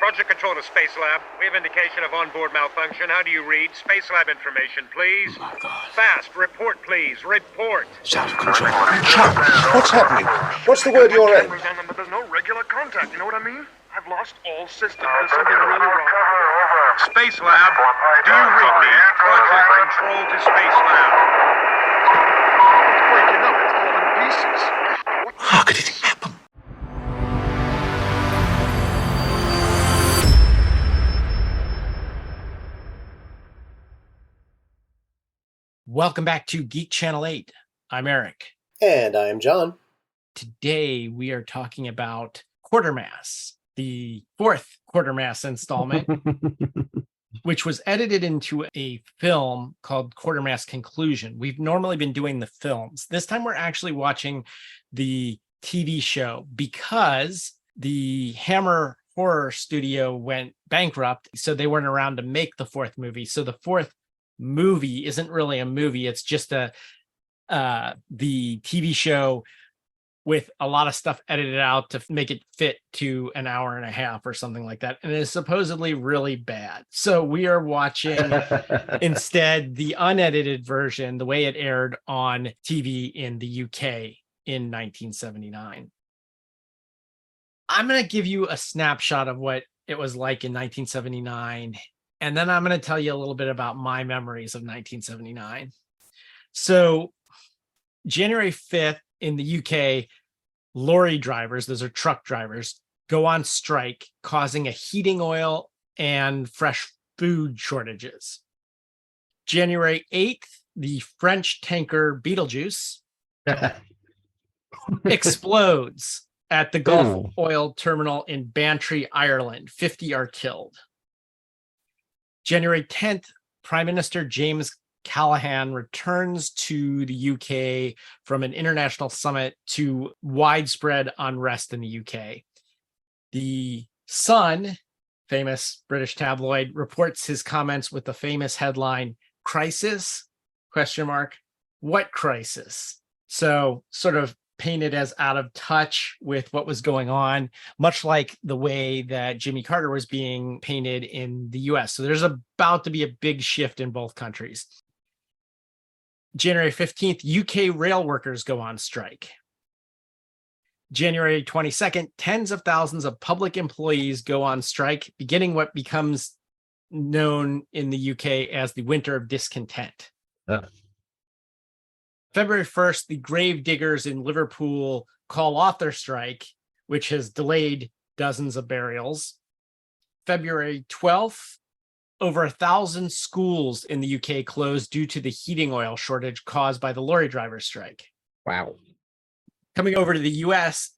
Project Control to Space Lab. We have indication of onboard malfunction. How do you read? Space Lab information, please. Oh, my God. Fast. Report, please. Report. It's out of control. Chuck, what's happening? What's the word you're in? Cameras on them, but there's no regular contact. You know what I mean? I've lost all systems. There's something really wrong. Space Lab. Do you read me? Project Control to Space Lab. It's breaking up. It's all in pieces. How could it happen? Welcome back to Geek Channel 8. I'm Eric. And I'm John. Today we are talking about Quatermass, the fourth Quatermass installment, which was edited into a film called Quatermass Conclusion. We've normally been doing the films. This time we're actually watching the TV show because the Hammer Horror Studio went bankrupt, so they weren't around to make the fourth movie. So the fourth movie isn't really a movie. It's just the TV show with a lot of stuff edited out to make it fit to an hour and a half or something like that. And it is supposedly really bad. So we are watching instead the unedited version, the way it aired on TV in the UK in 1979. I'm going to give you a snapshot of what it was like in 1979. And then I'm going to tell you a little bit about my memories of 1979. So January 5th in the UK, lorry drivers, those are truck drivers, go on strike, causing a heating oil and fresh food shortages. January 8th, the French tanker Beetlejuice explodes at the Gulf Oil Terminal in Bantry, Ireland. 50 are killed. January 10th, Prime Minister James Callaghan returns to the UK from an international summit to widespread unrest in the UK. The Sun, famous British tabloid, reports his comments with the famous headline, "Crisis? ? What crisis?" So sort of painted as out of touch with what was going on, much like the way that Jimmy Carter was being painted in the US. So there's about to be a big shift in both countries. January 15th, UK rail workers go on strike. January 22nd, tens of thousands of public employees go on strike, beginning what becomes known in the UK as the Winter of Discontent. February 1st, the grave diggers in Liverpool call off their strike, which has delayed dozens of burials. February 12th, over 1,000 schools in the UK closed due to the heating oil shortage caused by the lorry driver strike. Wow. Coming over to the US,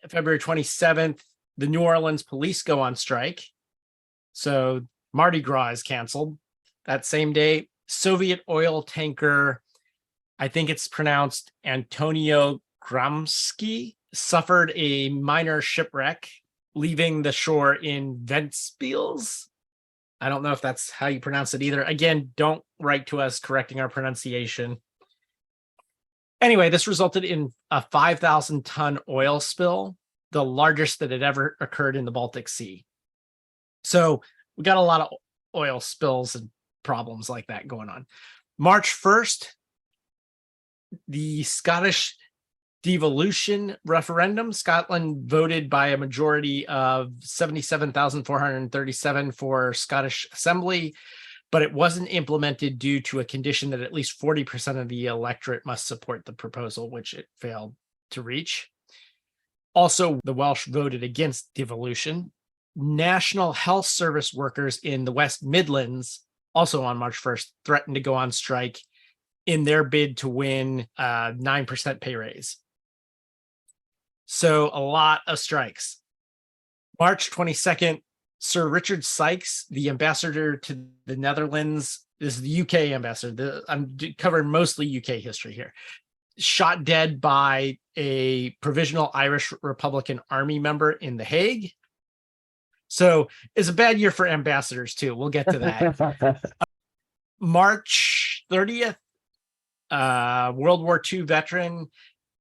February 27th, the New Orleans police go on strike. So Mardi Gras is canceled. That same day, Soviet oil tanker, I think it's pronounced Antonio Gramsci, suffered a minor shipwreck, leaving the shore in Ventspils. I don't know if that's how you pronounce it either. Again, don't write to us correcting our pronunciation. Anyway, this resulted in a 5,000-ton oil spill, the largest that had ever occurred in the Baltic Sea. So we got a lot of oil spills and problems like that going on. March 1st, the Scottish devolution referendum. Scotland voted by a majority of 77,437 for Scottish Assembly, but it wasn't implemented due to a condition that at least 40% of the electorate must support the proposal, which it failed to reach. Also, the Welsh voted against devolution. National Health Service workers in the West Midlands, also on March 1st, threatened to go on strike in their bid to win a 9% pay raise. So a lot of strikes. March 22nd, Sir Richard Sykes, the ambassador to the Netherlands, this is the UK ambassador. I'm covering mostly UK history here. Shot dead by a provisional Irish Republican Army member in The Hague. So it's a bad year for ambassadors too. We'll get to that. March 30th, World War II veteran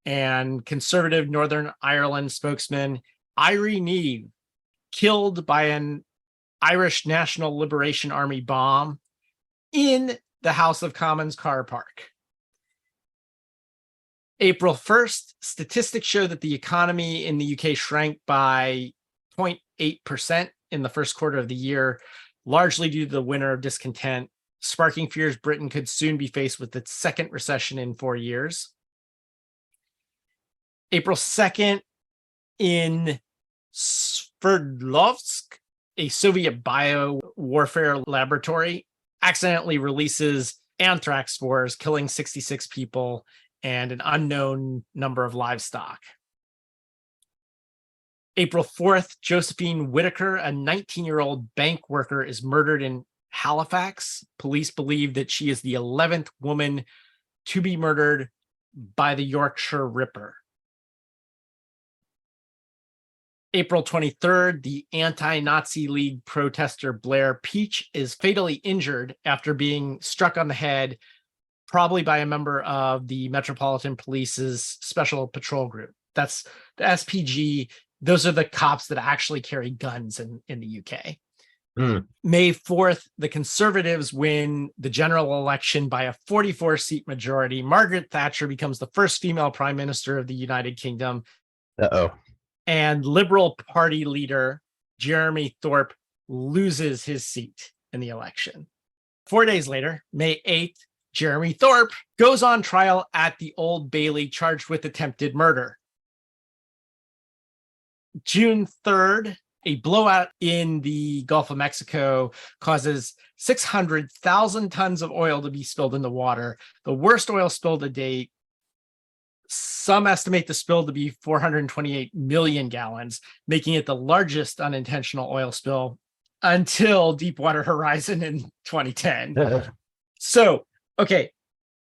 and conservative Northern Ireland spokesman Irene Neve killed by an Irish National Liberation Army bomb in the House of Commons car park. April 1st, statistics show that the economy in the UK shrank by 0.8% in the first quarter of the year, largely due to the winter of discontent, sparking fears Britain could soon be faced with its second recession in 4 years. April 2nd, in Sverdlovsk, a Soviet bio-warfare laboratory accidentally releases anthrax spores, killing 66 people and an unknown number of livestock. April 4th, Josephine Whitaker, a 19-year-old bank worker, is murdered in Halifax. Police believe that she is the 11th woman to be murdered by the Yorkshire Ripper. April 23rd, the anti-Nazi League protester Blair Peach is fatally injured after being struck on the head, probably by a member of the Metropolitan Police's Special Patrol Group. That's the SPG. Those are the cops that actually carry guns in the UK. May 4th, the Conservatives win the general election by a 44-seat majority. Margaret Thatcher becomes the first female prime minister of the United Kingdom. And Liberal Party leader Jeremy Thorpe loses his seat in the election. 4 days later, May 8th, Jeremy Thorpe goes on trial at the Old Bailey, charged with attempted murder. June 3rd, a blowout in the Gulf of Mexico causes 600,000 tons of oil to be spilled in the water, the worst oil spill to date. Some estimate the spill to be 428 million gallons, making it the largest unintentional oil spill until Deepwater Horizon in 2010. So, okay,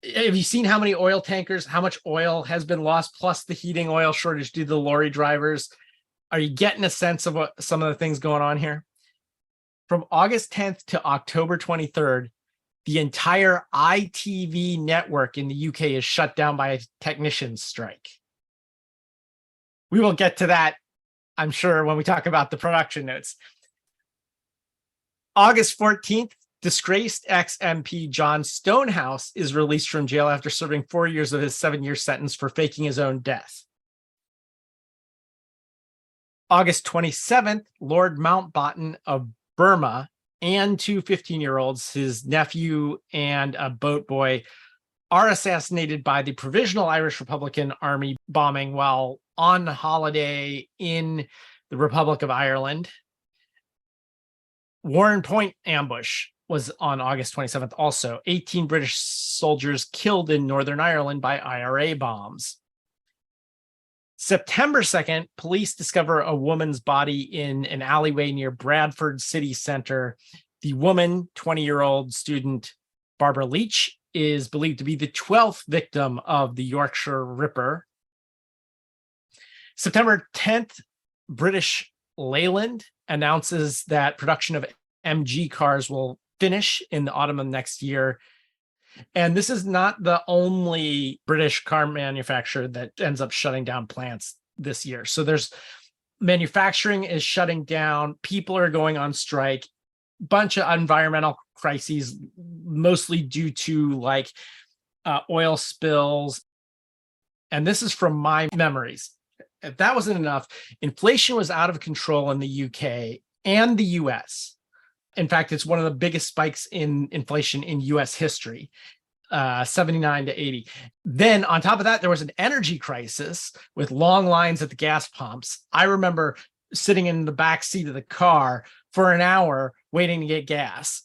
have you seen how many oil tankers, how much oil has been lost, plus the heating oil shortage due to the lorry drivers? Are you getting a sense of what some of the things going on here? From August 10th to October 23rd, the entire ITV network in the UK is shut down by a technicians' strike. We will get to that, I'm sure, when we talk about the production notes. August 14th, disgraced ex-MP John Stonehouse is released from jail after serving 4 years of his 7-year sentence for faking his own death. August 27th, Lord Mountbatten of Burma and two 15-year-olds, his nephew and a boat boy, are assassinated by the Provisional Irish Republican Army bombing while on holiday in the Republic of Ireland. Warren Point ambush was on August 27th also. 18 British soldiers killed in Northern Ireland by IRA bombs. September 2nd, police discover a woman's body in an alleyway near Bradford City Centre. The woman, 20-year-old student Barbara Leach, is believed to be the 12th victim of the Yorkshire Ripper. September 10th, British Leyland announces that production of MG cars will finish in the autumn of next year. And this is not the only British car manufacturer that ends up shutting down plants this year. So there's manufacturing is shutting down. People are going on strike. Bunch of environmental crises, mostly due to oil spills. And this is from my memories. If that wasn't enough, inflation was out of control in the UK and the US. In fact, it's one of the biggest spikes in inflation in US history, 79 to 80. Then on top of that, there was an energy crisis with long lines at the gas pumps. I remember sitting in the back seat of the car for an hour waiting to get gas.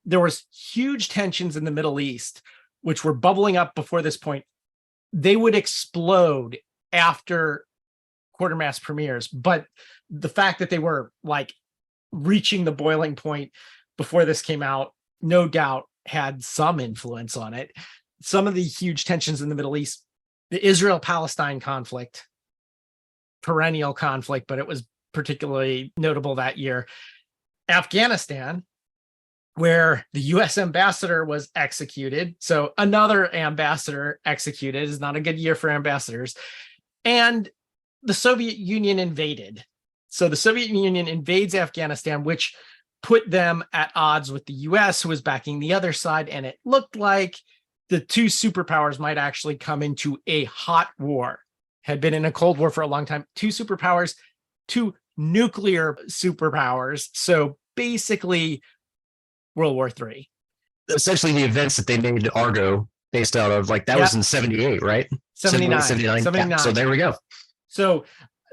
There was huge tensions in the Middle East, which were bubbling up before this point. They would explode after Quatermass premieres, but the fact that they were reaching the boiling point before this came out, no doubt had some influence on it. Some of the huge tensions in the Middle East, the Israel-Palestine conflict, perennial conflict, but it was particularly notable that year. Afghanistan, where the US ambassador was executed. So another ambassador executed. Is not a good year for ambassadors. And the Soviet Union invaded. So the Soviet Union invades Afghanistan, which put them at odds with the US, who was backing the other side. And it looked like the two superpowers might actually come into a hot war. Had been in a Cold War for a long time. Two superpowers, two nuclear superpowers. So basically, World War III. Essentially, the events that they made Argo based out of, like, that was in 78, right? 79. 79. Yeah, so there we go. So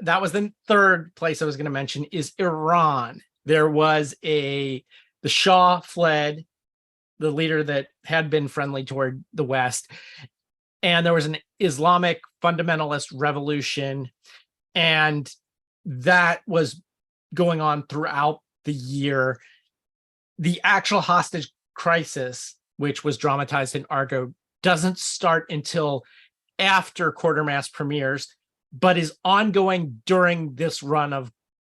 that was the third place I was going to mention is Iran. There was the Shah fled, the leader that had been friendly toward the West. And there was an Islamic fundamentalist revolution. And that was going on throughout the year. The actual hostage crisis, which was dramatized in Argo, doesn't start until after Quatermass premieres, but is ongoing during this run of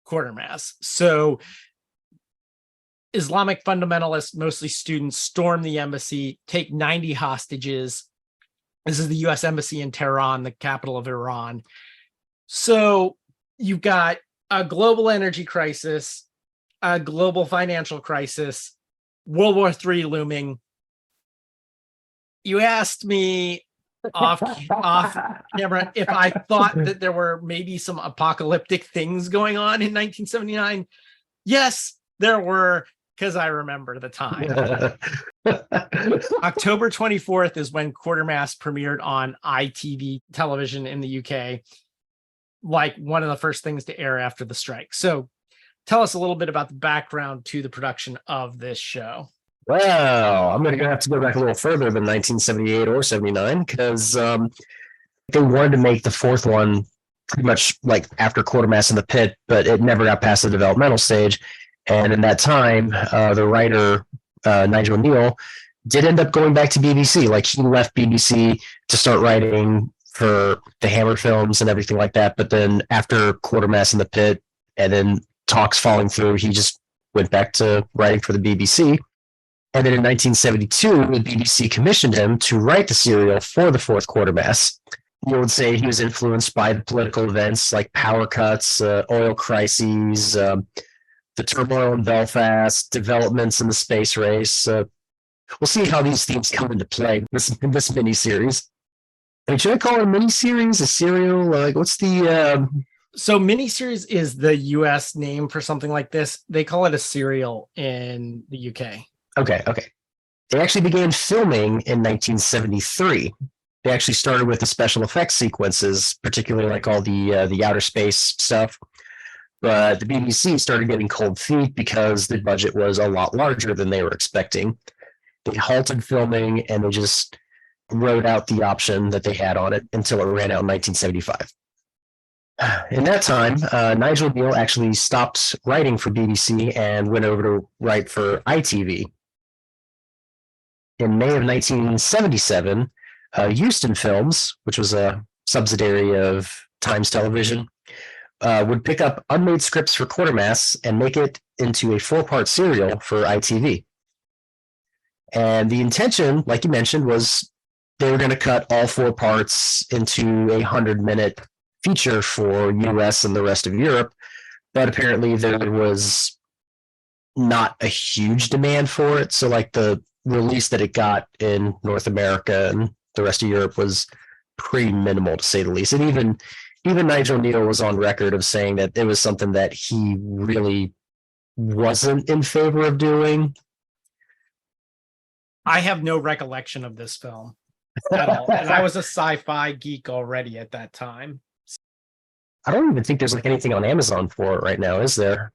Quatermass. So Islamic fundamentalists, mostly students, storm the embassy, take 90 hostages. This is the US embassy in Tehran, the capital of Iran. So you've got a global energy crisis, a global financial crisis, World War III looming. You asked me off camera if I thought that there were maybe some apocalyptic things going on in 1979. Yes, there were, because I remember the time. October 24th is when Quatermass premiered on ITV television in the UK, like one of the first things to air after the strike. So tell us a little bit about the background to the production of this show. Well, I'm going to have to go back a little further than 1978 or 79, because they wanted to make the fourth one pretty much like after Quatermass in the Pit, but it never got past the developmental stage. And in that time, the writer, Nigel Kneale, did end up going back to BBC. Like, he left BBC to start writing for the Hammer films and everything like that. But then after Quatermass in the Pit and then talks falling through, he just went back to writing for the BBC. And then in 1972, the BBC commissioned him to write the serial for the fourth Quatermass. You would say he was influenced by the political events like power cuts, oil crises, the turmoil in Belfast, developments in the space race. We'll see how these themes come into play in this miniseries. I mean, should I call it a miniseries, a serial? Like, what's the... So miniseries is the US name for something like this. They call it a serial in the UK. Okay. They actually began filming in 1973. They actually started with the special effects sequences, particularly like all the outer space stuff. But the BBC started getting cold feet because the budget was a lot larger than they were expecting. They halted filming and they just wrote out the option that they had on it until it ran out in 1975. In that time, Nigel Kneale actually stopped writing for BBC and went over to write for ITV. In May of 1977, Houston Films, which was a subsidiary of Times Television, would pick up unmade scripts for Quatermass and make it into a 4-part serial for ITV. And the intention, like you mentioned, was they were going to cut all 4 parts into a 100-minute feature for US and the rest of Europe, but apparently there was not a huge demand for it. So like the release that it got in North America and the rest of Europe was pretty minimal, to say the least. And even Nigel Kneale was on record of saying that it was something that he really wasn't in favor of doing. I have no recollection of this film at all. And I was a sci-fi geek already at that time. I don't even think there's like anything on Amazon for it right now, is there?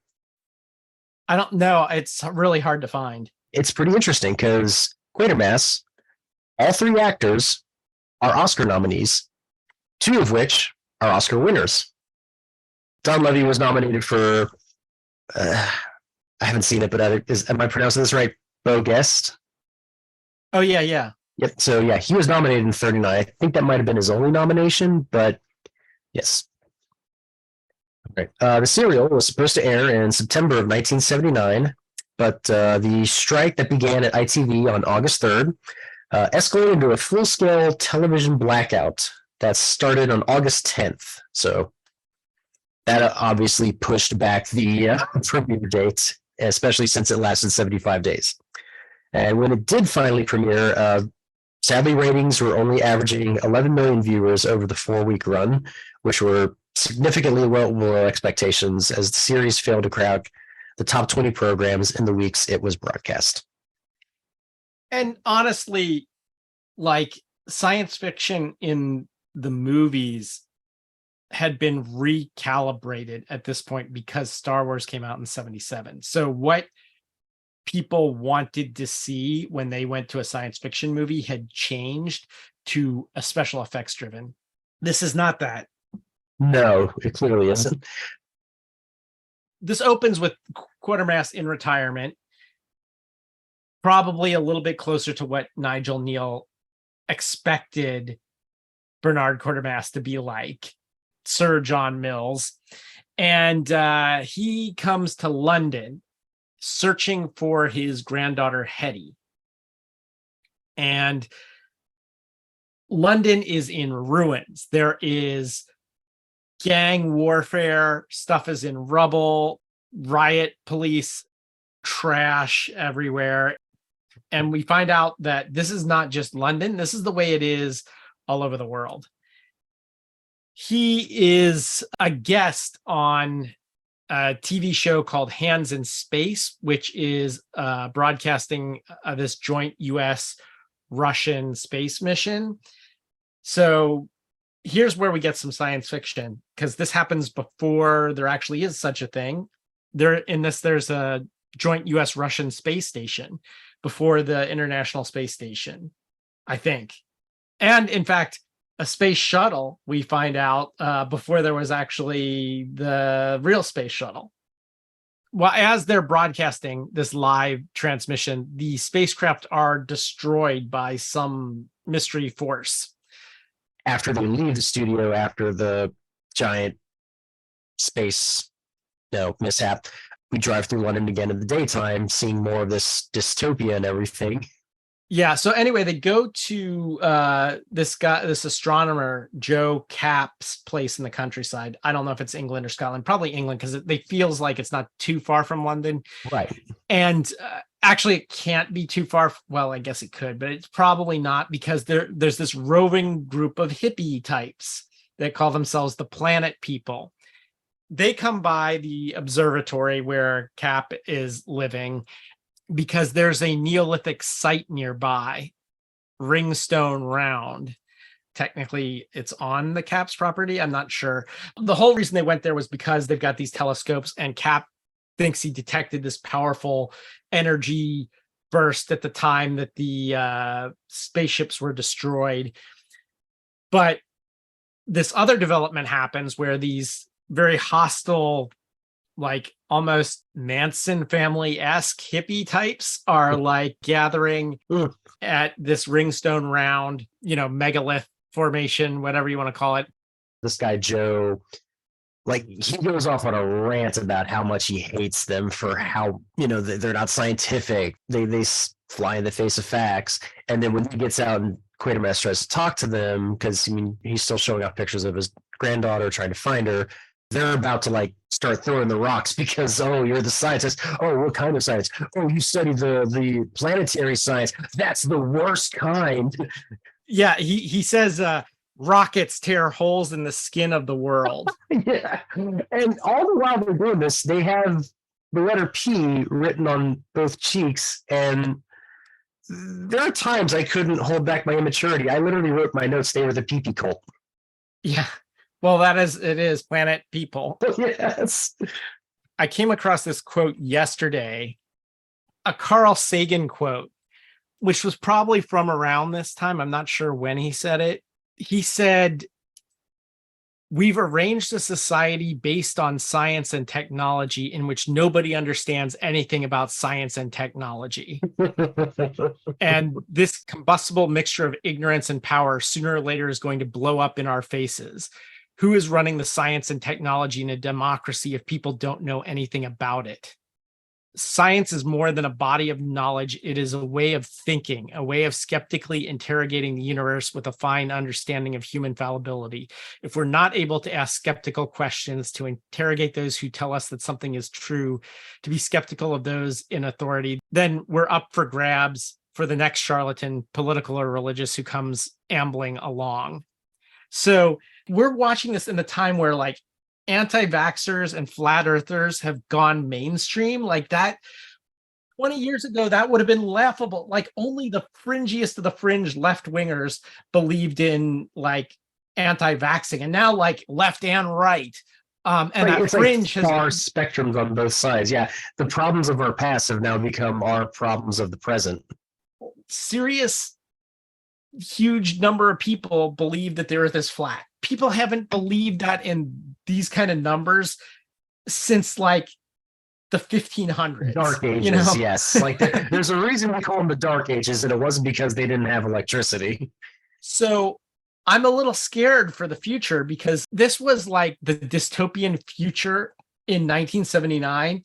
I don't know. It's really hard to find. It's pretty interesting because Quatermass, all 3 actors are Oscar nominees, 2 of which are Oscar winners. Don Levy was nominated for, I haven't seen it, but am I pronouncing this right? Beau Guest? Oh, yeah. Yep. So, yeah, he was nominated in 39. I think that might have been his only nomination, but yes. Right. The serial was supposed to air in September of 1979, but the strike that began at ITV on August 3rd escalated into a full-scale television blackout that started on August 10th. So That obviously pushed back the premiere date, especially since it lasted 75 days. And when it did finally premiere, sadly, ratings were only averaging 11 million viewers over the 4-week run, which were significantly well below expectations as the series failed to crack the top 20 programs in the weeks it was broadcast. And honestly, like science fiction in the movies had been recalibrated at this point because Star Wars came out in 77. So what people wanted to see when they went to a science fiction movie had changed to a special effects driven. This is not that. No, it clearly isn't. This opens with Quatermass in retirement, probably a little bit closer to what Nigel Kneale expected Bernard Quatermass to be like, Sir John Mills. And he comes to London searching for his granddaughter, Hetty. And London is in ruins. There is gang warfare, stuff is in rubble, riot police, trash everywhere. And we find out that this is not just London, this is the way it is all over the world. He is a guest on a TV show called Hands in Space, which is broadcasting this joint US-Russian space mission. So here's where we get some science fiction, because this happens before there actually is such a thing. There's a joint US-Russian space station before the International Space Station, I think. And in fact, a space shuttle, we find out, before there was actually the real space shuttle. Well, as they're broadcasting this live transmission, the spacecraft are destroyed by some mystery force. After they leave the studio, after the giant space mishap, we drive through London again in the daytime, seeing more of this dystopia and everything. Yeah. So anyway, they go to this astronomer, Joe Cap's place in the countryside. I don't know if it's England or Scotland, probably England, because it feels like it's not too far from London. Right. And actually, it can't be too far. Well, I guess it could, but it's probably not, because there's this roving group of hippie types that call themselves the Planet People. They come by the observatory where Cap is living because there's a Neolithic site nearby, Ringstone Round. Technically, it's on the Cap's property. I'm not sure. The whole reason they went there was because they've got these telescopes, and Cap thinks he detected this powerful energy burst at the time that the spaceships were destroyed. But this other development happens where these very hostile, like almost Manson family-esque hippie types are like gathering at this Ringstone Round, megalith formation, whatever you want to call it. This guy, Joe, like, he goes off on a rant about how much he hates them for how, they're not scientific. They fly in the face of facts. And then when he gets out and Quatermass tries to talk to them, because, he's still showing off pictures of his granddaughter trying to find her, they're about to start throwing the rocks because, oh, you're the scientist. Oh, what kind of science? Oh, you study the planetary science. That's the worst kind. Yeah, he says rockets tear holes in the skin of the world. Yeah. And all the while they're doing this, they have the letter P written on both cheeks. And there are times I couldn't hold back my immaturity. I literally wrote my notes, they were the pee-pee cult. Yeah. Well, it is Planet People. Yes. I came across this quote yesterday, a Carl Sagan quote, which was probably from around this time. I'm not sure when he said it. He said, "We've arranged a society based on science and technology in which nobody understands anything about science and technology." And this combustible mixture of ignorance and power sooner or later is going to blow up in our faces. Who is running the science and technology in a democracy if people don't know anything about it? science is more than a body of knowledge. It is a way of thinking, a way of skeptically interrogating the universe with a fine understanding of human fallibility. If we're not able to ask skeptical questions, to interrogate those who tell us that something is true, to be skeptical of those in authority, then we're up for grabs for the next charlatan, political or religious, who comes ambling along. So we're watching this in the time where like anti-vaxxers and flat earthers have gone mainstream. Like that 20 years ago, that would have been laughable. Like only the fringiest of the fringe left wingers believed in like anti-vaxxing, and now like left and right. And Right, that it's fringe like has far spectrums on both sides. Yeah, the problems of our past have now become our problems of the present. serious, huge number of people believe that the earth is flat. People haven't believed that in these kind of numbers since like the 1500s. Dark Ages, you know? yes. Like there's a reason we call them the Dark Ages, and it wasn't because they didn't have electricity. So I'm a little scared for the future, because this was like the dystopian future in 1979.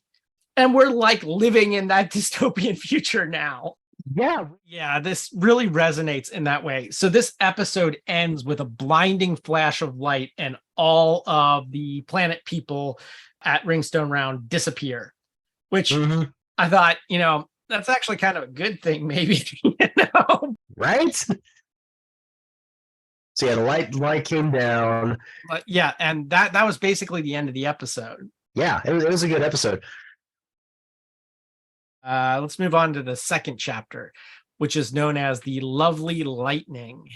And we're like living in that dystopian future now. Yeah. Yeah, this really resonates in that way. So this episode ends with a blinding flash of light, and all of the planet people at Ringstone Round disappear, which I thought, that's actually kind of a good thing, maybe. Right? So yeah, the light came down. But yeah, and that was basically the end of the episode. Yeah, it was a good episode. Let's move on to the second chapter, which is known as the Lovely Lightning.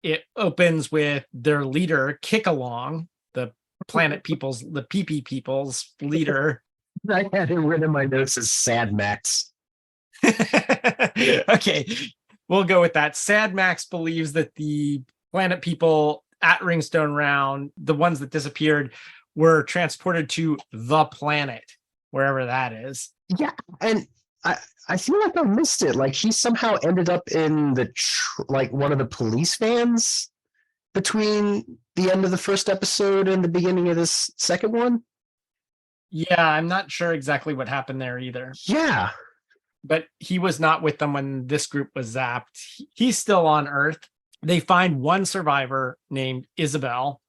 It opens with their leader, Kick Along, the planet people's, the PP people's leader. I had it written in my notes as Sad Max. Okay, we'll go with that. Sad Max believes that the planet people at Ringstone Round, the ones that disappeared, were transported to the planet, wherever that is. Yeah, and I feel like I missed it. Like he somehow ended up in the like one of the police vans between the end of the first episode and the beginning of this second one. Yeah, I'm not sure exactly what happened there either. Yeah. But he was not with them when this group was zapped. He's still on Earth. They find one survivor named Isabel,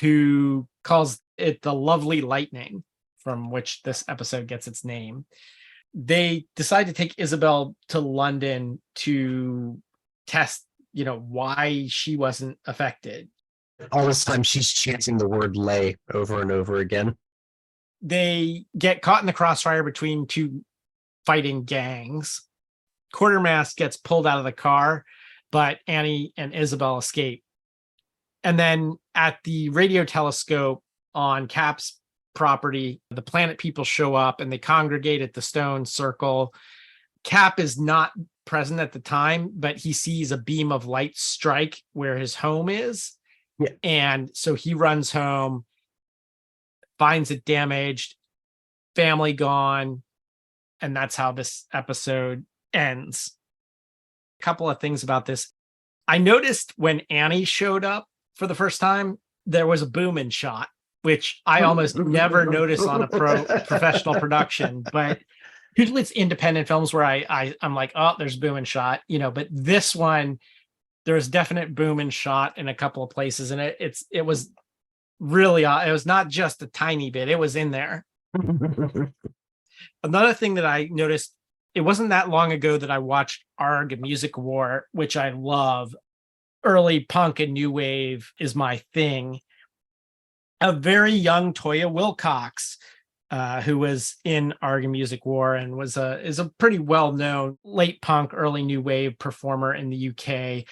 who calls it the Lovely Lightning, from which this episode gets its name. They decide to take Isabel to London to test, why she wasn't affected. All this time she's chanting the word lay over and over again. They get caught in the crossfire between two fighting gangs. Quatermass gets pulled out of the car, but Annie and Isabel escape. And then at the radio telescope on Cap's property, the planet people show up and they congregate at the stone circle. Cap is not present at the time, but he sees a beam of light strike where his home is. Yeah. And so he runs home, finds it damaged, family gone, and that's how this episode ends. A couple of things about this. I noticed when Annie showed up for the first time, there was a boom-in shot, which I almost never notice on a professional production, but usually it's independent films where I'm like, oh, there's boom-in shot, but this one, there's definite boom-in shot in a couple of places, and it was really, it was not just a tiny bit, it was in there. Another thing that I noticed, it wasn't that long ago that I watched Arg Music War, which I love. Early punk and new wave is my thing. A very young Toya Wilcox, who was in Arg Music War and is a pretty well-known late punk, early new wave performer in the UK.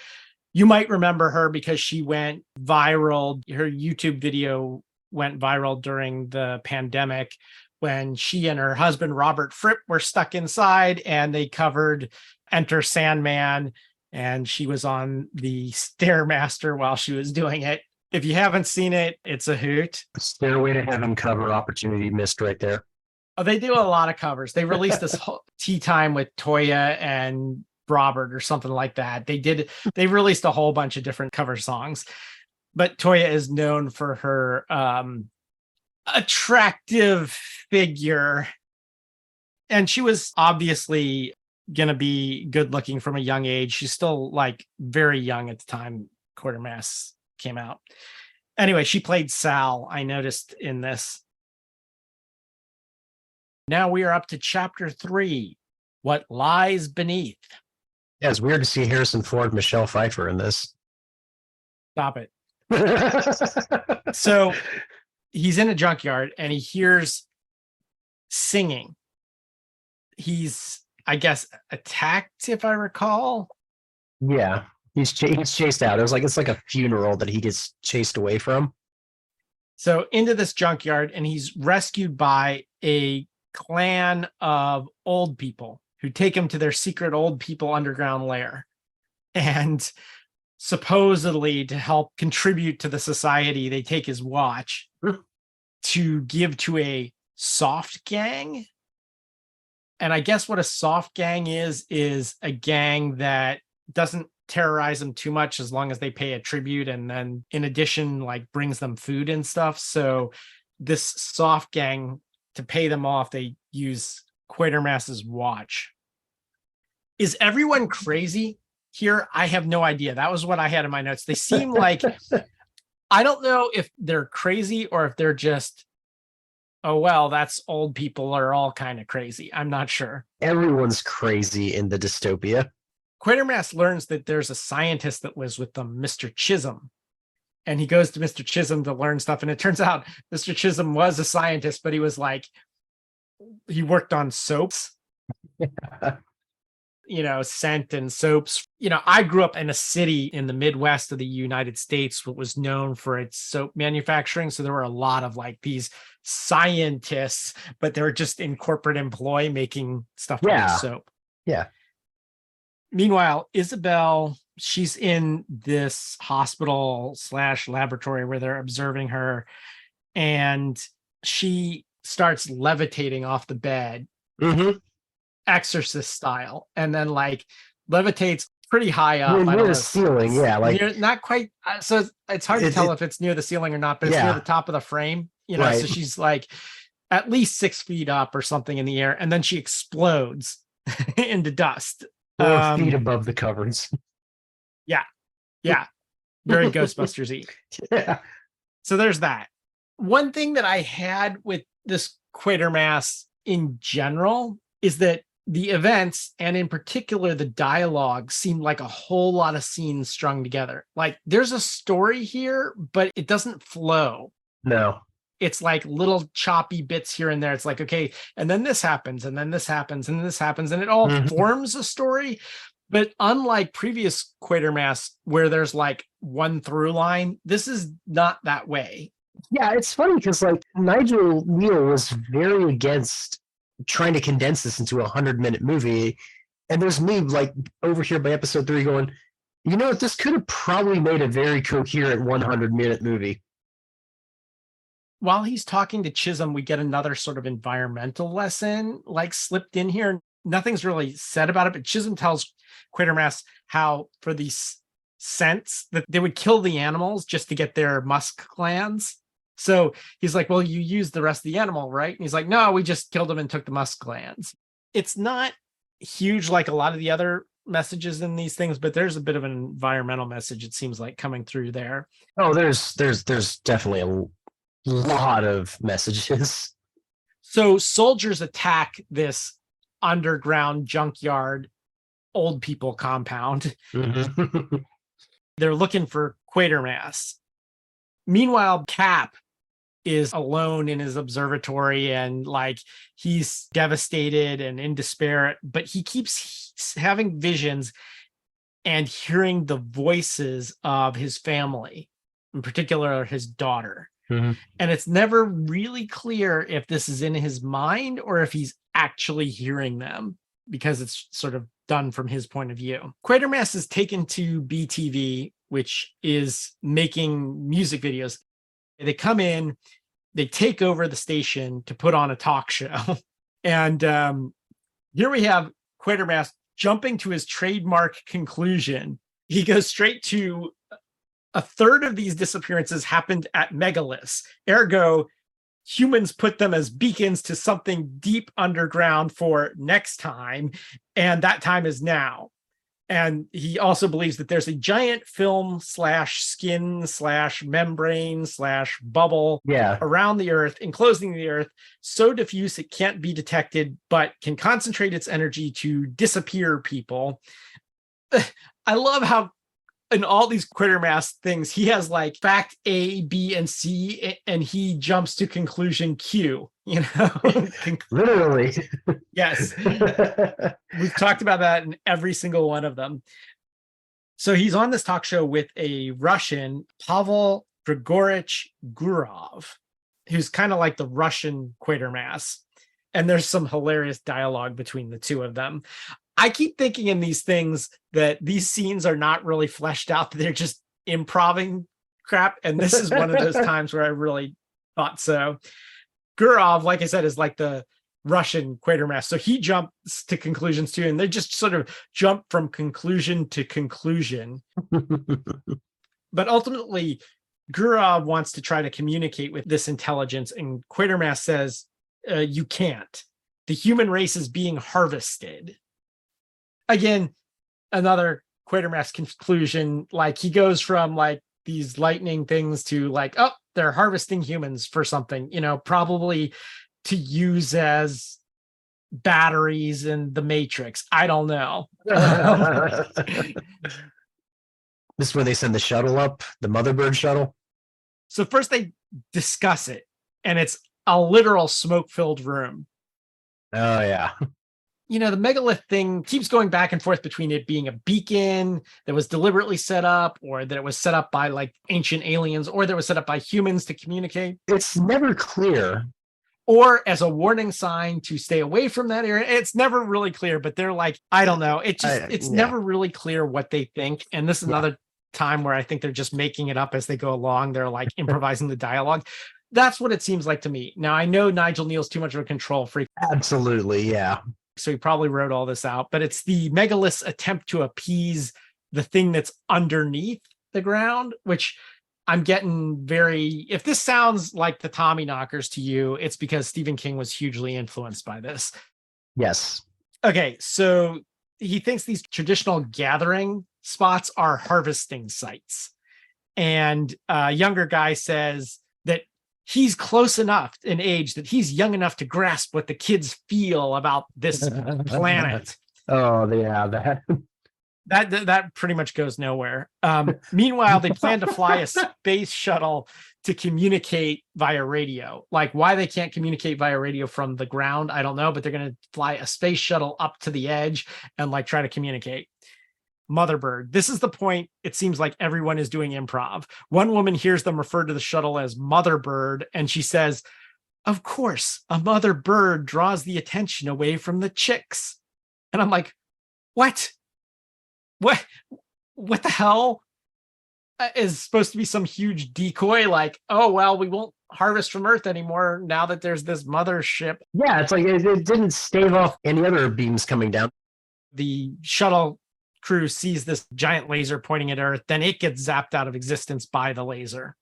You might remember her because she went viral. Her YouTube video went viral during the pandemic when she and her husband, Robert Fripp, were stuck inside and they covered Enter Sandman, and she was on the Stairmaster while she was doing it. If you haven't seen it, it's a hoot. Stairway to Heaven cover opportunity missed right there. Oh, they do a lot of covers. They released this whole Tea Time with Toya and Robert or something like that. They released a whole bunch of different cover songs, but Toya is known for her attractive figure. And she was obviously going to be good looking from a young age. She's still like very young at the time Quatermass came out. Anyway, she played Sal, I noticed in this. Now we are up to chapter 3, What Lies Beneath. Yeah, it's weird to see Harrison Ford, Michelle Pfeiffer in this. Stop it. So he's in a junkyard and he hears singing. He's, I guess, attacked, if I recall. Yeah, he's chased out. It's like a funeral that he gets chased away from. So into this junkyard, and he's rescued by a clan of old people who take him to their secret old people underground lair. And supposedly to help contribute to the society, they take his watch to give to a soft gang. And I guess what a soft gang is a gang that doesn't terrorize them too much as long as they pay a tribute, and then in addition, like brings them food and stuff. So this soft gang, to pay them off, they use Quatermass's watch. Is everyone crazy here? I have no idea. That was what I had in my notes. They seem like, I don't know if they're crazy or if they're just, oh, well, that's old people are all kind of crazy. I'm not sure. Everyone's crazy in the dystopia. Quatermass learns that there's a scientist that lives with them, Mr. Chisholm. And he goes to Mr. Chisholm to learn stuff. And it turns out Mr. Chisholm was a scientist, but he was like, he worked on soaps. You know, scent and soaps. You know, I grew up in a city in the Midwest of the United States that was known for its soap manufacturing. So there were a lot of like these scientists, but they were just in corporate employ making stuff like soap. Yeah. Meanwhile, Isabel, she's in this hospital / laboratory where they're observing her, and she starts levitating off the bed. Mm-hmm. Exorcist style, and then like levitates pretty high up. Near the ceiling, yeah, like not quite. So it's hard to tell if it's near the ceiling or not, but it's near the top of the frame. You know, right. So she's like at least 6 feet up or something in the air, and then she explodes into dust. 4 feet above the covers. Yeah, very Ghostbusters-y. Yeah. So there's that. One thing that I had with this Quatermass in general is that the events, and in particular the dialogue, seemed like a whole lot of scenes strung together. Like there's a story here, but it doesn't flow. No. It's like little choppy bits here and there. It's like, okay, and then this happens, and then this happens, and this happens, and it all forms a story. But unlike previous Quatermass, where there's like one through line, this is not that way. Yeah, it's funny because like Nigel Kneale was very against trying to condense this into a 100-minute movie, and there's me like over here by episode 3 going, you know what, this could have probably made a very coherent 100-minute movie. While he's talking to Chisholm, we get another sort of environmental lesson like slipped in here. Nothing's really said about it, but Chisholm tells Quatermass how for these scents that they would kill the animals just to get their musk glands. So he's like, well, you used the rest of the animal, right? And he's like, no, we just killed them and took the musk glands. It's not huge like a lot of the other messages in these things, but there's a bit of an environmental message, it seems like, coming through there. Oh, there's definitely a lot of messages. So soldiers attack this underground junkyard old people compound. Mm-hmm. They're looking for Quatermass. Meanwhile, Cap is alone in his observatory and like he's devastated and in despair, but he keeps having visions and hearing the voices of his family, in particular his daughter. Mm-hmm. And it's never really clear if this is in his mind or if he's actually hearing them, because it's sort of done from his point of view. Quatermass is taken to BTV, which is making music videos. They come in, they take over the station to put on a talk show. And here we have Quatermass jumping to his trademark conclusion. He goes straight to a third of these disappearances happened at megaliths. Ergo, humans put them as beacons to something deep underground for next time, and that time is now. And he also believes that there's a giant film / skin / membrane / bubble around the Earth, enclosing the Earth, so diffuse it can't be detected, but can concentrate its energy to disappear people. I love how in all these Quatermass things, he has like fact A, B, and C, and he jumps to conclusion Q, you know? Literally. Yes. We've talked about that in every single one of them. So he's on this talk show with a Russian, Pavel Grigorich Gurov, who's kind of like the Russian Quatermass. And there's some hilarious dialogue between the two of them. I keep thinking in these things that these scenes are not really fleshed out. They're just improving crap. And this is one of those times where I really thought so. Gurov, like I said, is like the Russian Quatermass. So he jumps to conclusions too. And they just sort of jump from conclusion to conclusion. But ultimately, Gurov wants to try to communicate with this intelligence. And Quatermass says, you can't. The human race is being harvested. Again, another Quatermass conclusion, like he goes from like these lightning things to like, oh, they're harvesting humans for something, you know, probably to use as batteries in the Matrix. I don't know. This is where they send the shuttle up, the Motherbird shuttle. So first they discuss it, and it's a literal smoke-filled room. Oh, yeah. You know, the megalith thing keeps going back and forth between it being a beacon that was deliberately set up, or that it was set up by like ancient aliens, or that it was set up by humans to communicate. It's never clear. Or as a warning sign to stay away from that area. It's never really clear, but they're like, I don't know. It's never really clear what they think. And this is another time where I think they're just making it up as they go along. They're like improvising the dialogue. That's what it seems like to me. Now, I know Nigel Kneale's too much of a control freak. Absolutely, yeah. So he probably wrote all this out, but it's the megalith's attempt to appease the thing that's underneath the ground, which I'm getting very, if this sounds like the Tommy Knockers to you, it's because Stephen King was hugely influenced by this. Yes. Okay, so he thinks these traditional gathering spots are harvesting sites. And a younger guy says that he's close enough in age that he's young enough to grasp what the kids feel about this planet. Oh, yeah. That pretty much goes nowhere. Meanwhile, they plan to fly a space shuttle to communicate via radio. Like why they can't communicate via radio from the ground, I don't know, but they're going to fly a space shuttle up to the edge and like try to communicate. Motherbird. This is the point. It seems like everyone is doing improv. One woman hears them refer to the shuttle as Motherbird, and she says, of course, a mother bird draws the attention away from the chicks. And I'm like, what the hell is supposed to be some huge decoy? Like, oh, well, we won't harvest from Earth anymore now that there's this mothership. Yeah, it's like it didn't stave off any other beams coming down. The shuttle crew sees this giant laser pointing at Earth, then it gets zapped out of existence by the laser.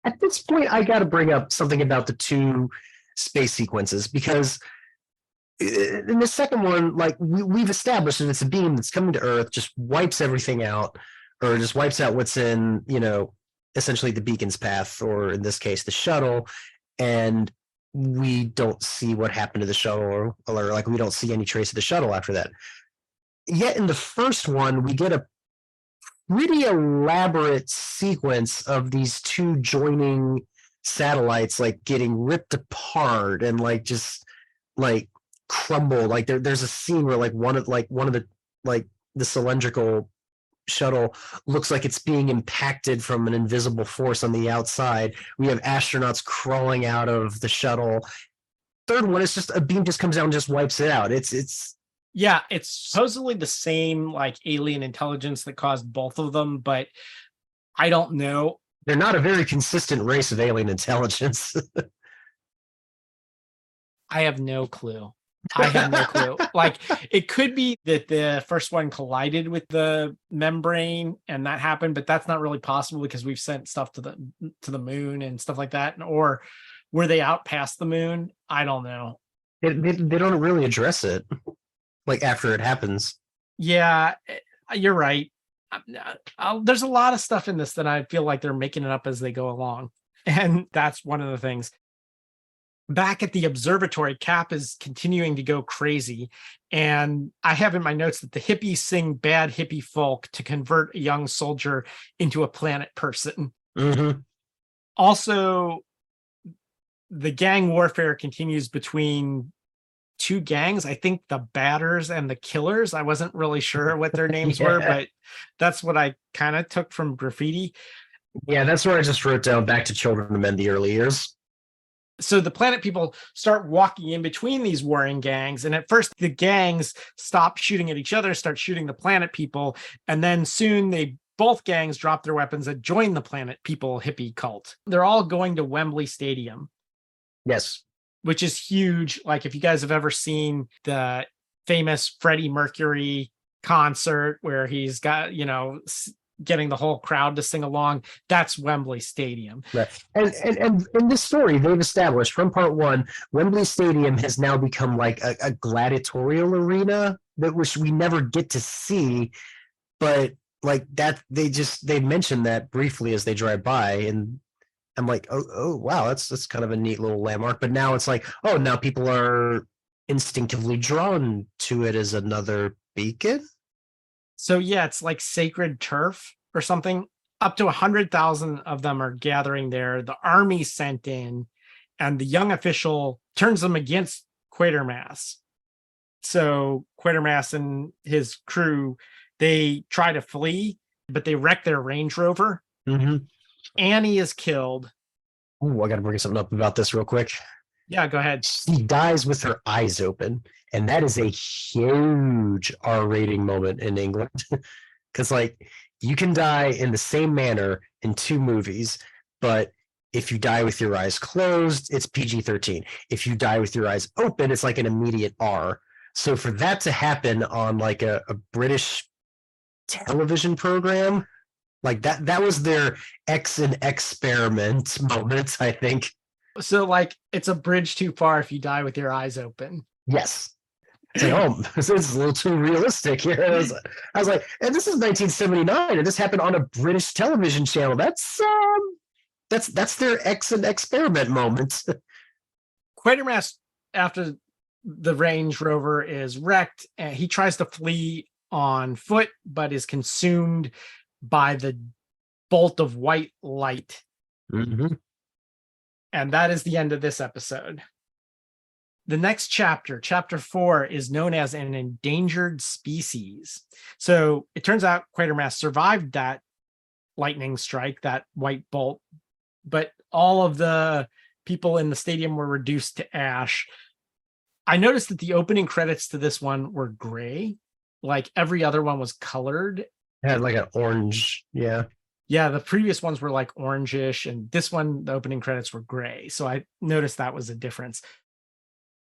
At this point, I got to bring up something about the two space sequences, because in the second one, like we've established that it's a beam that's coming to Earth, just wipes everything out, or just wipes out what's in, you know, essentially the beacon's path, or in this case, the shuttle, and we don't see what happened to the shuttle, or like we don't see any trace of the shuttle after that. Yet in the first one, we get a pretty elaborate sequence of these two joining satellites like getting ripped apart and like just like crumble. Like there's a scene where like one of the cylindrical shuttle looks like it's being impacted from an invisible force on the outside. We have astronauts crawling out of the shuttle. Third one, it's just a beam just comes down and just wipes it out. Yeah, it's supposedly the same like alien intelligence that caused both of them, but I don't know. They're not a very consistent race of alien intelligence. I have no clue. Like, it could be that the first one collided with the membrane and that happened, but that's not really possible because we've sent stuff to the moon and stuff like that. Or Were they out past the moon? I don't know. They don't really address it like after it happens. Yeah, you're right. There's a lot of stuff in this that I feel like they're making it up as they go along. And that's one of the things. Back at the observatory, Cap is continuing to go crazy. And I have in my notes that the hippies sing bad hippie folk to convert a young soldier into a planet person. Mm-hmm. Also, the gang warfare continues between two gangs. I think the Batters and the Killers. I wasn't really sure what their names were, but that's what I kind of took from graffiti. Yeah, that's where I just wrote down back to Children of Men, the early years. So the planet people start walking in between these warring gangs. And at first the gangs stop shooting at each other, start shooting the planet people. And then soon both gangs drop their weapons and join the planet people hippie cult. They're all going to Wembley Stadium. Yes. Which is huge. Like if you guys have ever seen the famous Freddie Mercury concert where he's got, getting the whole crowd to sing along, that's Wembley Stadium. Right. And in this story, they've established from part one, Wembley Stadium has now become like a gladiatorial arena which we never get to see, but like that they mention that briefly as they drive by, and I'm like, oh wow, that's kind of a neat little landmark. But now it's like, oh, now people are instinctively drawn to it as another beacon. So yeah, it's like sacred turf or something. Up to 100,000 of them are gathering there. The army sent in, and the young official turns them against Quatermass. So Quatermass and his crew, they try to flee, but they wreck their Range Rover. Mm-hmm. Annie is killed. Oh, I got to bring something up about this real quick. Yeah, go ahead. She dies with her eyes open, and that is a huge R rating moment in England. Because, like, you can die in the same manner in two movies, but if you die with your eyes closed, it's PG-13. If you die with your eyes open, it's like an immediate R. So for that to happen on like a British television program, like that was their X and experiment moment, I think. So like it's a bridge too far if you die with your eyes open. Yes. It's like, oh, this is a little too realistic here. I was like, and this is 1979, and this happened on a British television channel. That's their X and experiment moment. Quatermass, after the Range Rover is wrecked, and he tries to flee on foot, but is consumed by the bolt of white light. Mm-hmm. And that is the end of this episode. The next chapter, chapter 4, is known as an endangered species. So it turns out Quatermass survived that lightning strike, that white bolt, but all of the people in the stadium were reduced to ash. I noticed that the opening credits to this one were gray, like every other one was colored. It had like an orange, yeah. Yeah, the previous ones were like orangish, and this one, the opening credits were gray. So I noticed that was a difference.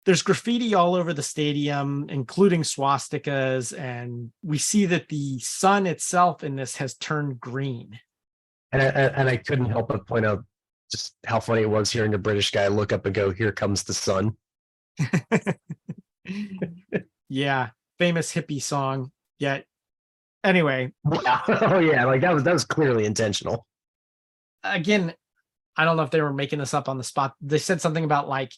There's graffiti all over the stadium, including swastikas, and we see that the sun itself in this has turned green. And I couldn't help but point out just how funny it was hearing a British guy look up and go, "Here comes the sun." Yeah, famous hippie song. Yet, anyway. Oh yeah, like that was clearly intentional. Again, I don't know if they were making this up on the spot. They said something about like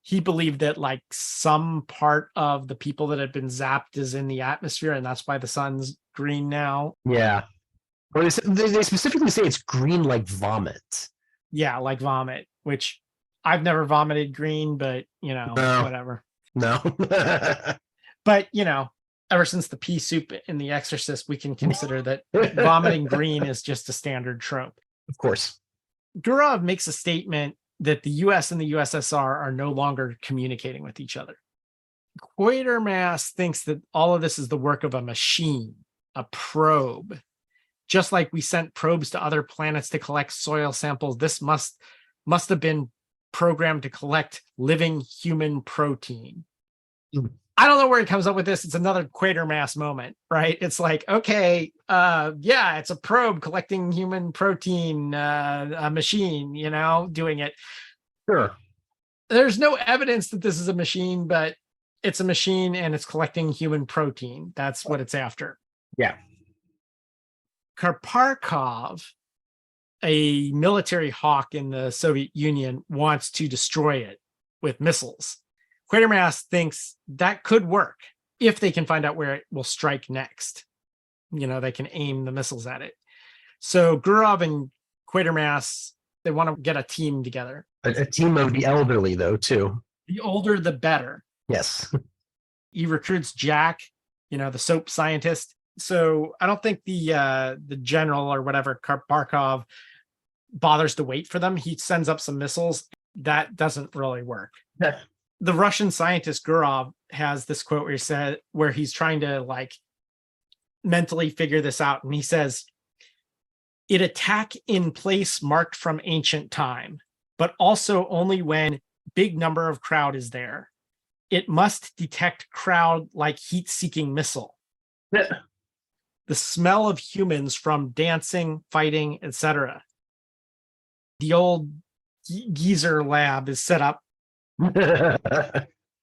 he believed that like some part of the people that had been zapped is in the atmosphere, and that's why the sun's green now. Yeah. Well, they specifically say it's green like vomit. Yeah, like vomit, which I've never vomited green, but No. whatever. No. But ever since the pea soup in The Exorcist, we can consider that vomiting green is just a standard trope. Of course. Gurov makes a statement that the US and the USSR are no longer communicating with each other. Quatermass thinks that all of this is the work of a machine, a probe. Just like we sent probes to other planets to collect soil samples, this must have been programmed to collect living human protein. I don't know where he comes up with this. It's another Quatermass moment, right? It's like, okay, yeah, it's a probe collecting human protein, a machine, doing it. Sure. There's no evidence that this is a machine, but it's a machine and it's collecting human protein. That's what it's after. Yeah. Karparkov, a military hawk in the Soviet Union, wants to destroy it with missiles. Quatermass thinks that could work if they can find out where it will strike next. They can aim the missiles at it. So Gurov and Quatermass, they want to get a team together. A team of the elderly, though, too. The older, the better. Yes. He recruits Jack, the soap scientist. So I don't think the general or whatever, Karparkov, bothers to wait for them. He sends up some missiles. That doesn't really work. Yeah. The Russian scientist Gurov has this quote where he's trying to mentally figure this out. And he says, "It attack in place marked from ancient time, but also only when big number of crowd is there. It must detect crowd like heat-seeking missile. Yeah. The smell of humans from dancing, fighting, etc. The old geezer lab is set up."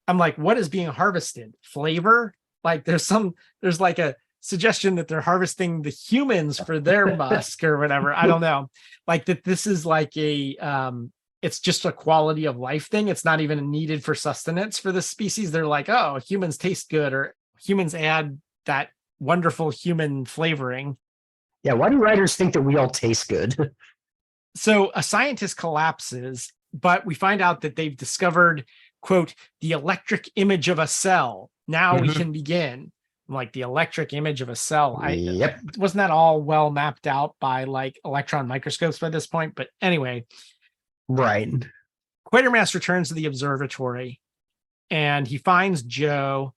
I'm like, what is being harvested? Flavor? There's a suggestion that they're harvesting the humans for their musk or whatever. I don't know. That this is it's just a quality of life thing. It's not even needed for sustenance for this species. They're like, oh, humans taste good, or humans add that wonderful human flavoring. Yeah, why do writers think that we all taste good? So a scientist collapses, but we find out that they've discovered, quote, the electric image of a cell. Now we can begin. The electric image of a cell. Yep. Wasn't that all well mapped out by electron microscopes by this point? But anyway. Right. Quatermass returns to the observatory and he finds Joe,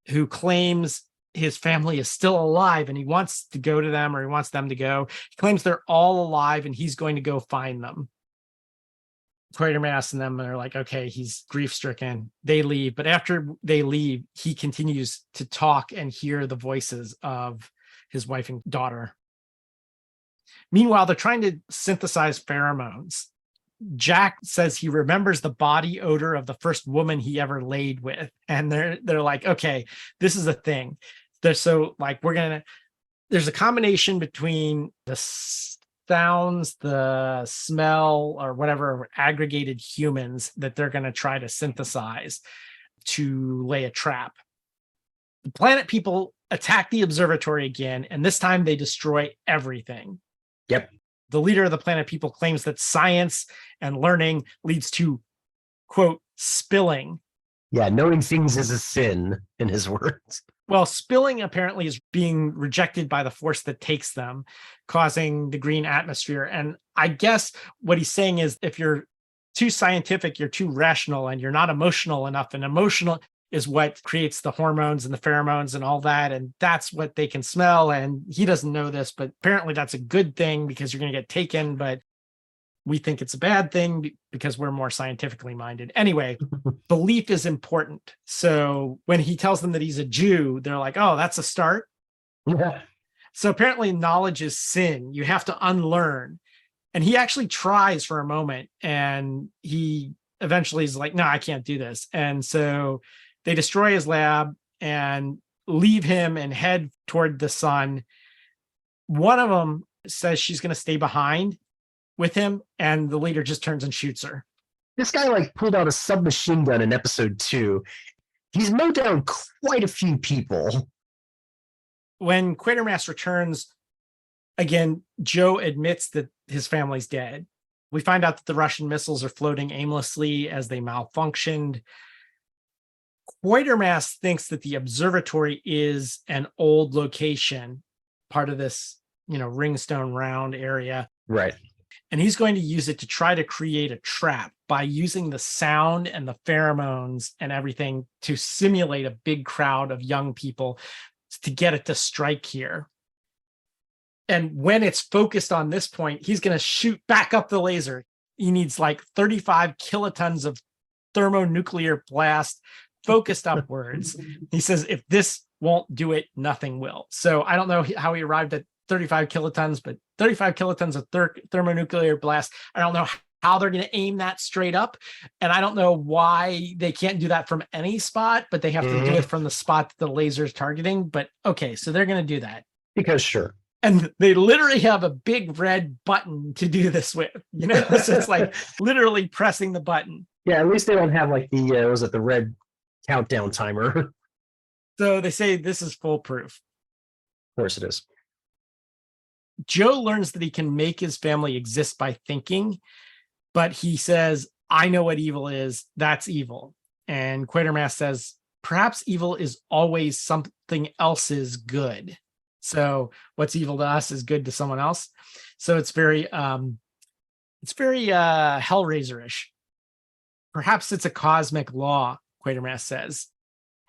who claims his family is still alive and he wants to go to them, or he wants them to go. He claims they're all alive and he's going to go find them. Quatermass and them are like, okay, he's grief-stricken. They leave, but after they leave, he continues to talk and hear the voices of his wife and daughter. Meanwhile, they're trying to synthesize pheromones. Jack says he remembers the body odor of the first woman he ever laid with. And they're like, okay, this is a thing. There's a combination between the sounds, the smell, or whatever aggregated humans that they're going to try to synthesize to lay a trap. The planet people attack the observatory again, and this time they destroy everything. Yep. The leader of the planet people claims that science and learning leads to, quote, spilling. Yeah, knowing things is a sin, in his words. Well, spilling apparently is being rejected by the force that takes them, causing the green atmosphere. And I guess what he's saying is if you're too scientific, you're too rational, and you're not emotional enough. And emotional is what creates the hormones and the pheromones and all that. And that's what they can smell. And he doesn't know this, but apparently that's a good thing because you're going to get taken. But we think it's a bad thing because we're more scientifically minded. Anyway, belief is important. So when he tells them that he's a Jew, they're like, oh, that's a start. Yeah. So apparently knowledge is sin. You have to unlearn. And he actually tries for a moment, and he eventually is like, no, I can't do this. And so they destroy his lab and leave him and head toward the sun. One of them says she's going to stay behind with him, and the leader just turns and shoots her. This guy pulled out a submachine gun in episode 2. He's mowed down quite a few people. When Quatermass returns, again, Joe admits that his family's dead. We find out that the Russian missiles are floating aimlessly as they malfunctioned. Quatermass thinks that the observatory is an old location, part of this, ringstone round area. Right. And he's going to use it to try to create a trap by using the sound and the pheromones and everything to simulate a big crowd of young people to get it to strike here. And when it's focused on this point, he's going to shoot back up the laser. He needs 35 kilotons of thermonuclear blast focused upwards. He says, if this won't do it, nothing will. So I don't know how he arrived at 35 kilotons, but 35 kilotons of thermonuclear blast. I don't know how they're going to aim that straight up. And I don't know why they can't do that from any spot, but they have to do it from the spot that the laser is targeting. But okay, so they're going to do that. Because sure. And they literally have a big red button to do this with, so it's like literally pressing the button. Yeah, at least they don't have like the red countdown timer. So they say this is foolproof. Of course it is. Joe learns that he can make his family exist by thinking, but he says, I know what evil is. That's evil. And Quatermass says, perhaps evil is always something else's good. So what's evil to us is good to someone else. So it's very Hellraiser-ish. Perhaps it's a cosmic law, Quatermass says.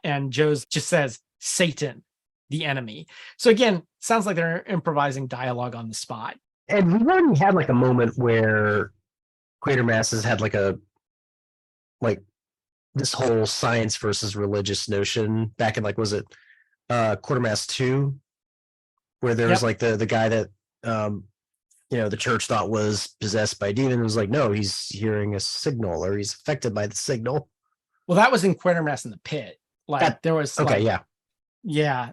And Joe just says, Satan, the enemy. So again, sounds like they're improvising dialogue on the spot. And we've already had like a moment where Quatermass has had like this whole science versus religious notion back in like, was it Quatermass 2? Where there was like the guy that the church thought was possessed by a demon. It was like, no, he's hearing a signal or he's affected by the signal. Well, that was in Quatermass in the Pit. There was yeah.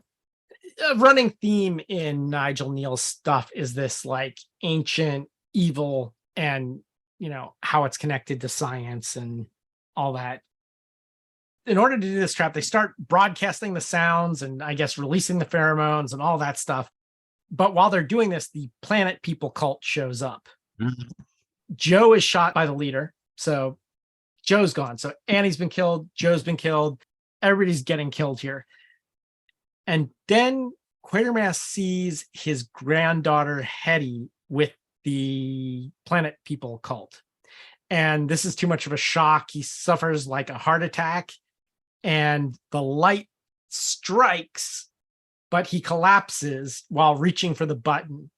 A running theme in Nigel Kneale's stuff is this like ancient evil and how it's connected to science and all that. In order to do this trap, they start broadcasting the sounds and I guess releasing the pheromones and all that stuff. But while they're doing this, the Planet People cult shows up. Mm-hmm. Joe is shot by the leader. So Joe's gone. So Annie's been killed. Joe's been killed. Everybody's getting killed here. And then Quatermass sees his granddaughter Hetty with the Planet People cult. And this is too much of a shock. He suffers like a heart attack and the light strikes, but he collapses while reaching for the button.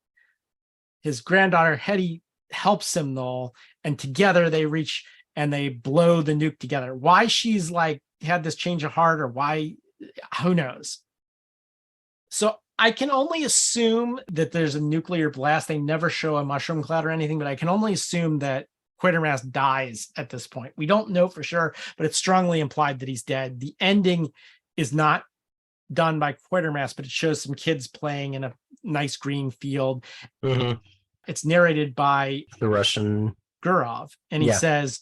His granddaughter Hetty helps him though, and together they reach and they blow the nuke together. Why she's like had this change of heart or why, who knows? So I can only assume that there's a nuclear blast. They never show a mushroom cloud or anything, but I can only assume that Quatermass dies at this point. We don't know for sure, but it's strongly implied that he's dead. The ending is not done by Quatermass, but it shows some kids playing in a nice green field. Mm-hmm. It's narrated by the Russian Gurov, and he says,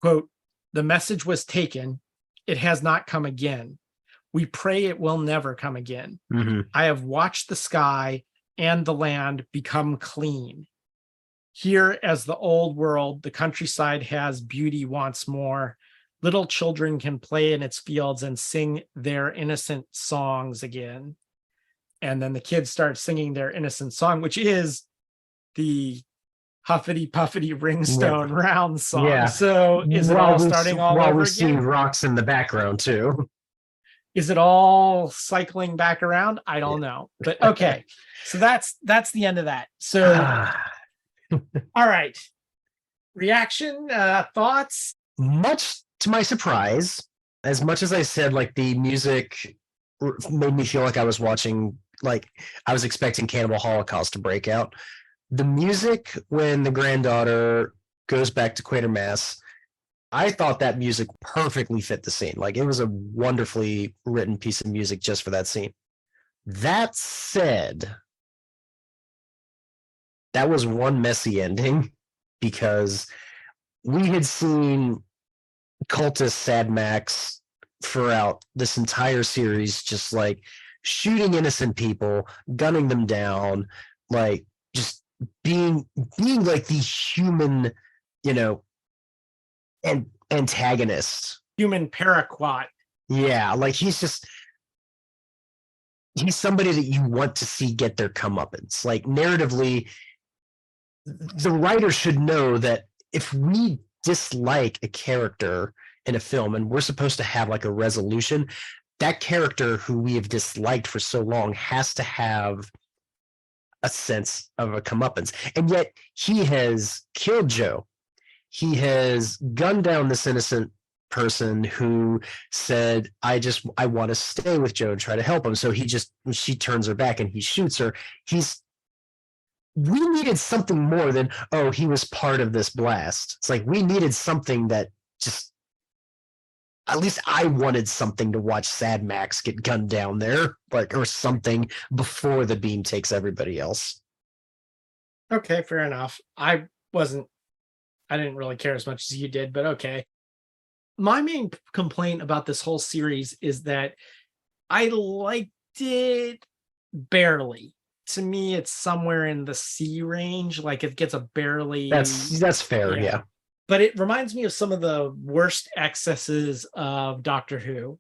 quote, "The message was taken. It has not come again. We pray it will never come again. Mm-hmm. I have watched the sky and the land become clean. Here, as the old world, the countryside has beauty once more. Little children can play in its fields and sing their innocent songs again." And then the kids start singing their innocent song, which is the Huffity Puffity Ringstone Round song. Yeah. So is it all starting all over again? While we see rocks in the background too. Is it all cycling back around? I don't know. But okay. So that's the end of that. So all right. Reaction, thoughts? Much to my surprise, as much as I said, like the music made me feel like I was watching, like I was expecting Cannibal Holocaust to break out. The music when the granddaughter goes back to Quatermass, I thought that music perfectly fit the scene. Like it was a wonderfully written piece of music just for that scene. That said, that was one messy ending because we had seen cultist Sad Max throughout this entire series, just like shooting innocent people, gunning them down, like just being like the human, and antagonist, human paraquat. Yeah, like he's somebody that you want to see get their comeuppance. Like narratively, the writer should know that if we dislike a character in a film and we're supposed to have like a resolution, that character who we have disliked for so long has to have a sense of a comeuppance. And yet he has killed Joe. He has gunned down this innocent person who said, I want to stay with Joe and try to help him. So she turns her back and he shoots her. He's we needed something more than, oh, he was part of this blast. It's like we needed something that just, at least I wanted something to watch Sad Max get gunned down there, like, or something before the beam takes everybody else. Okay, fair enough. I didn't really care as much as you did, but okay. My main complaint about this whole series is that I liked it barely. To me, it's somewhere in the C range. Like it gets a barely. That's fair, yeah. But it reminds me of some of the worst excesses of Doctor Who.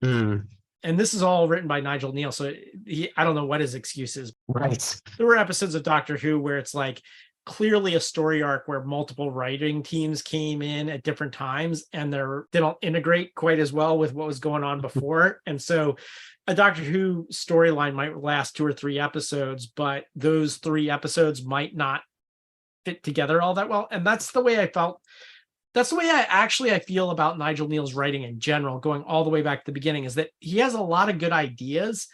Mm. And this is all written by Nigel Kneale, so I don't know what his excuse is. Right. There were episodes of Doctor Who where it's like clearly a story arc where multiple writing teams came in at different times and they don't integrate quite as well with what was going on before. And so a Doctor Who storyline might last 2 or 3 episodes, but those 3 episodes might not fit together all that well. And that's the way I felt. That's the way I feel about Nigel Kneale's writing in general, going all the way back to the beginning, is that he has a lot of good ideas,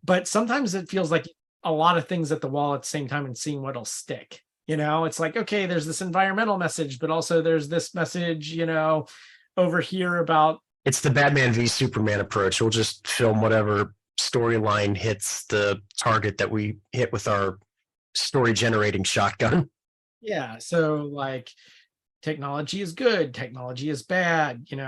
but sometimes it feels like a lot of things at the wall at the same time and seeing what'll stick. It's like, okay, there's this environmental message, but also there's this message, over here about. It's the Batman v Superman approach. We'll just film whatever storyline hits the target that we hit with our story generating shotgun. Yeah. So like technology is good, technology is bad, there's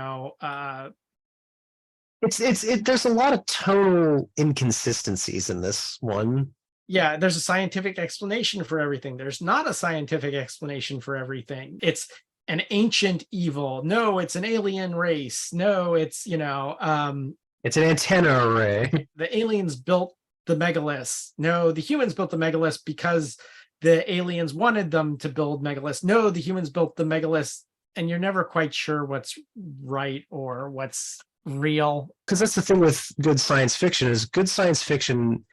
a lot of tonal inconsistencies in this one. Yeah, there's a scientific explanation for everything. There's not a scientific explanation for everything. It's an ancient evil. No, it's an alien race. No, it's, it's an antenna array. The aliens built the megaliths. No, the humans built the megaliths because the aliens wanted them to build megaliths. No, the humans built the megaliths, and you're never quite sure what's right or what's real. Because that's the thing with good science fiction, is good science fiction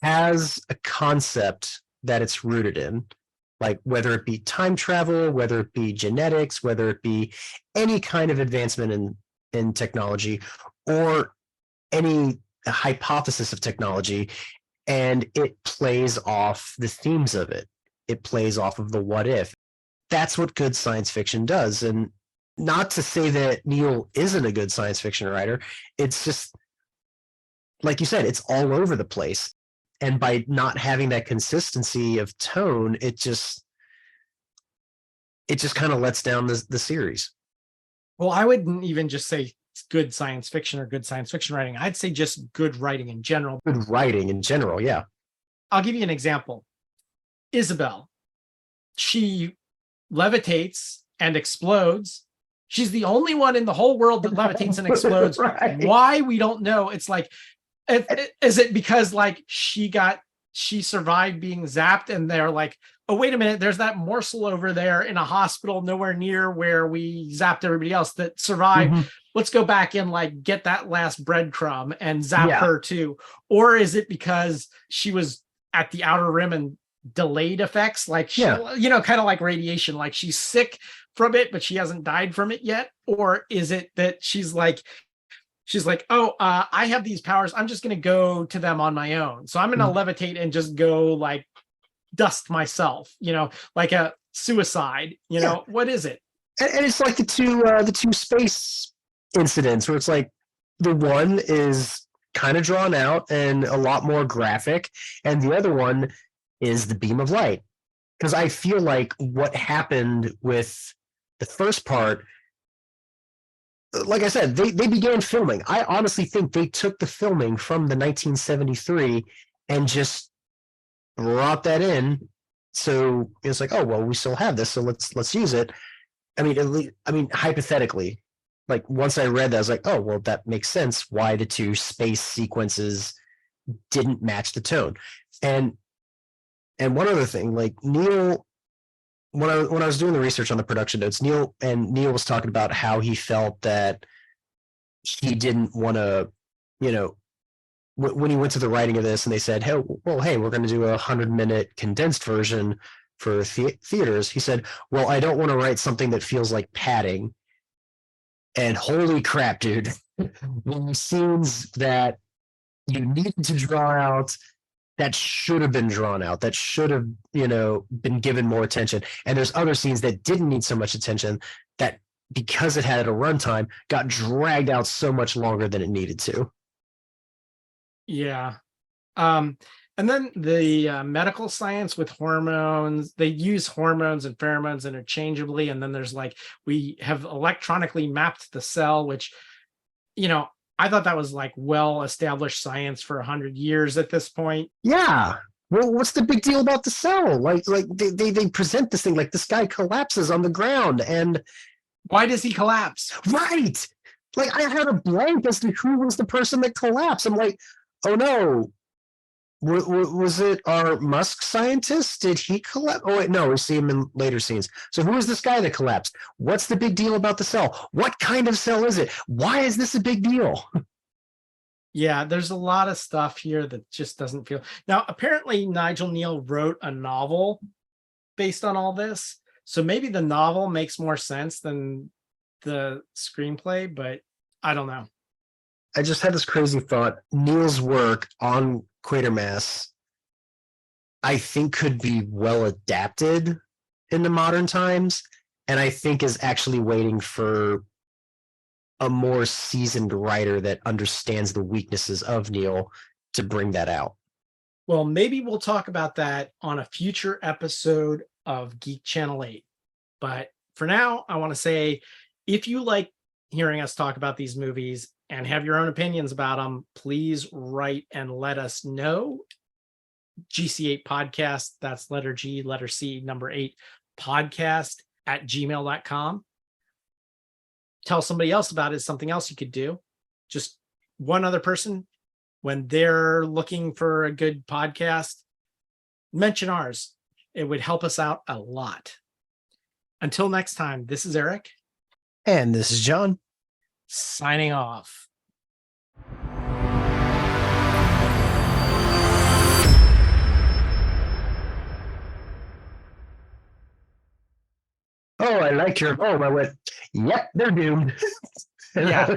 has a concept that it's rooted in, like whether it be time travel, whether it be genetics, whether it be any kind of advancement in technology or any hypothesis of technology, and it plays off the themes of it. It plays off of the what if. That's what good science fiction does. And not to say that Kneale isn't a good science fiction writer, it's just, like you said, it's all over the place. And by not having that consistency of tone, it just kind of lets down the series. Well, I wouldn't even just say good science fiction or good science fiction writing. I'd say just good writing in general. Good writing in general, yeah. I'll give you an example. Isabel. She levitates and explodes. She's the only one in the whole world that levitates and explodes. Right. Why? We don't know. It's like, is it because like she survived being zapped and they're like, oh, wait a minute, there's that morsel over there in a hospital nowhere near where we zapped everybody else that survived. Mm-hmm. Let's go back and like get that last breadcrumb and zap her too. Or is it because she was at the outer rim and delayed effects? Like, kind of like radiation, like she's sick from it, but she hasn't died from it yet. Or is it that she's like, oh, I have these powers. I'm just going to go to them on my own. So I'm going to levitate and just go like dust myself, like a suicide, what is it? And it's like the two space incidents where it's like the one is kind of drawn out and a lot more graphic. And the other one is the beam of light. Because I feel like what happened with the first part, like I said, they began filming. I honestly think they took the filming from the 1973 and just brought that in. So it's like, oh well, we still have this, so let's use it. I mean, hypothetically, like once I read that, I was like, oh well, that makes sense. Why the two space sequences didn't match the tone? And one other thing, like Kneale. When I was doing the research on the production notes, Kneale was talking about how he felt that he didn't want to, when he went to the writing of this and they said, hey, we're going to do a 100-minute condensed version for theaters. He said, well, I don't want to write something that feels like padding. And holy crap, dude, the scenes that you needed to draw out that should have been drawn out, that should have, been given more attention. And there's other scenes that didn't need so much attention that, because it had a runtime, got dragged out so much longer than it needed to. Yeah. And then the medical science with hormones, they use hormones and pheromones interchangeably. And then there's like, we have electronically mapped the cell, which, I thought that was like well-established science for 100 years at this point. Yeah. Well, what's the big deal about the cell? Like they present this thing like this guy collapses on the ground, and why does he collapse? Right. Like, I had a blank as to who was the person that collapsed. I'm like, oh no. Was it our Musk scientist? Did he collapse? Oh wait, no, we see him in later scenes. So who is this guy that collapsed? What's the big deal about the cell? What kind of cell is it? Why is this a big deal? Yeah, there's a lot of stuff here that just doesn't feel. Now, apparently Nigel Kneale wrote a novel based on all this. So maybe the novel makes more sense than the screenplay, but I don't know. I just had this crazy thought. Neil's work on Quatermass, I think, could be well adapted in the modern times, and I think is actually waiting for a more seasoned writer that understands the weaknesses of Kneale to bring that out. Well, maybe we'll talk about that on a future episode of Geek Channel 8. But for now, I want to say, if you like hearing us talk about these movies and have your own opinions about them, please write and let us know. GC8 podcast, that's letter G, letter C, number 8, podcast @gmail.com. Tell somebody else about it. Something else you could do. Just one other person, when they're looking for a good podcast, mention ours. It would help us out a lot. Until next time, this is Eric. And this is John. Signing off. Oh, I like your. Oh, I went. Yep, they're doomed. Yeah.